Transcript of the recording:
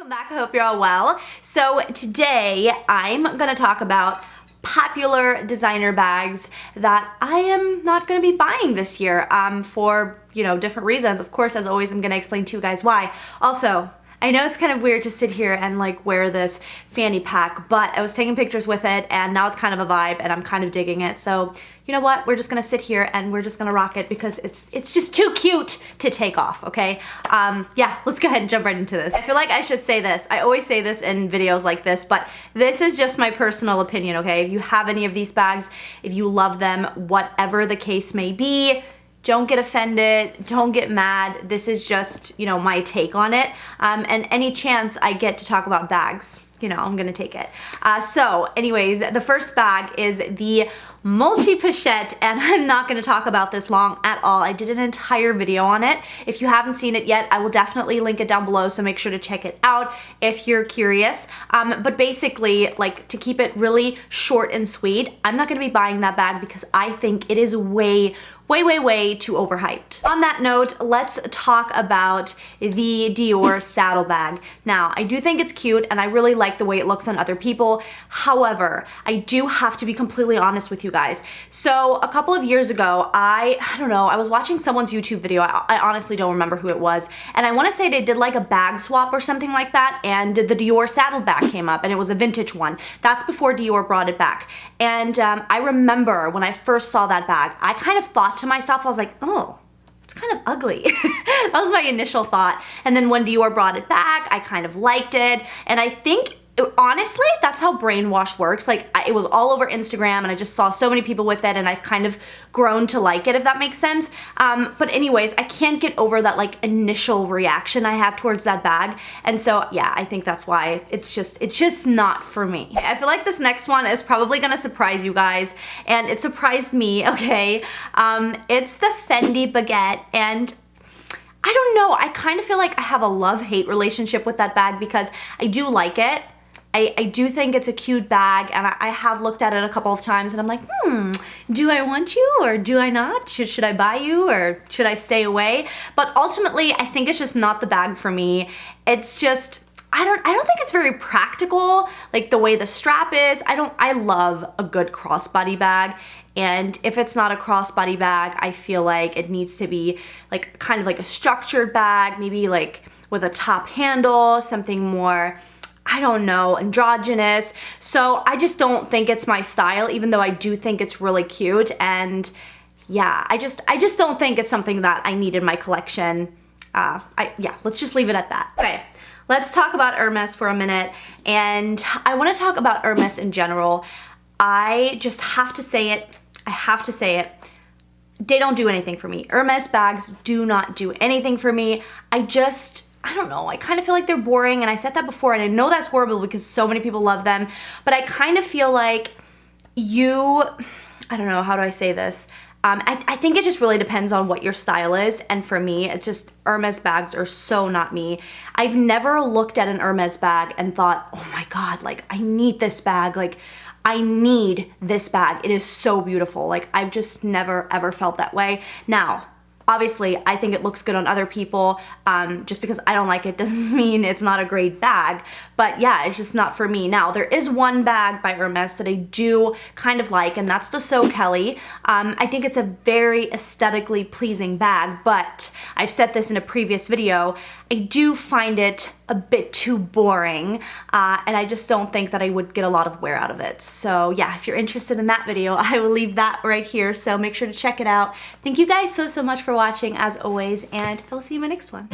Welcome back, I hope you're all well. So today I'm gonna talk about popular designer bags that I am not gonna be buying this year for, different reasons. Of course, as always, I'm gonna explain to you guys why. Also, I know it's kind of weird to sit here and like wear this fanny pack, but I was taking pictures with it and now it's kind of a vibe and I'm kind of digging it. So you know what? We're just gonna sit here and we're just gonna rock it because it's just too cute to take off, okay? Yeah, let's go ahead and jump right into this. I feel like I should say this. I always say this in videos like this, but this is just my personal opinion, okay? If you have any of these bags, if you love them, whatever the case may be, don't get offended, don't get mad. This is just, my take on it. And any chance I get to talk about bags, I'm gonna take it. So anyways, the first bag is the multi-Pichette, and I'm not gonna talk about this long at all. I did an entire video on it. If you haven't seen it yet, I will definitely link it down below, so make sure to check it out if you're curious. But basically, like, to keep it really short and sweet, I'm not gonna be buying that bag because I think it is way too overhyped. On that note, let's talk about the Dior Saddle bag. Now, I do think it's cute and I really like the way it looks on other people. However, I do have to be completely honest with you guys. So a couple of years ago, I don't know, I was watching someone's YouTube video. I honestly don't remember who it was. And I wanna say they did like a bag swap or something like that, and the Dior Saddle bag came up and it was a vintage one. That's before Dior brought it back. And I remember when I first saw that bag, I kind of thought to myself, I was like, oh, it's kind of ugly. That was my initial thought. And then when Dior brought it back, I kind of liked it. And I think, honestly, that's how brainwash works. Like, it was all over Instagram and I just saw so many people with it and I've kind of grown to like it, if that makes sense. But anyways, I can't get over that like initial reaction I have towards that bag. And so yeah, I think that's why it's just not for me. I feel like this next one is probably gonna surprise you guys, and it surprised me, okay? It's the Fendi Baguette, and I don't know, I kind of feel like I have a love-hate relationship with that bag because I do like it. I do think it's a cute bag, and I have looked at it a couple of times and I'm like, do I want you or do I not? Should I buy you or should I stay away? But ultimately, I think it's just not the bag for me. It's just, I don't think it's very practical, like the way the strap is. I love a good crossbody bag. And if it's not a crossbody bag, I feel like it needs to be like kind of like a structured bag, maybe like with a top handle, something more, I don't know, androgynous. So I just don't think it's my style, even though I do think it's really cute. And yeah, I just don't think it's something that I need in my collection. Yeah, let's just leave it at that. Okay, let's talk about Hermes for a minute. And I want to talk about Hermes in general. I just have to say it. I have to say it. They don't do anything for me. Hermes bags do not do anything for me. I don't know, I kind of feel like they're boring, and I said that before, and I know that's horrible because so many people love them, but I kind of feel like I don't know, how do I say this? I think it just really depends on what your style is, and for me, it's just, Hermes bags are so not me. I've never looked at an Hermes bag and thought, oh my god, like, I need this bag, like, I need this bag. It is so beautiful. Like, I've just never ever felt that way. Now, obviously, I think it looks good on other people. Just because I don't like it doesn't mean it's not a great bag. But yeah, it's just not for me. Now, there is one bag by Hermes that I do kind of like, and that's the So Kelly. I think it's a very aesthetically pleasing bag, but I've said this in a previous video, I do find it a bit too boring, and I just don't think that I would get a lot of wear out of it. So yeah, if you're interested in that video, I will leave that right here, so make sure to check it out. Thank you guys so much for watching, as always, and I will see you in my next one.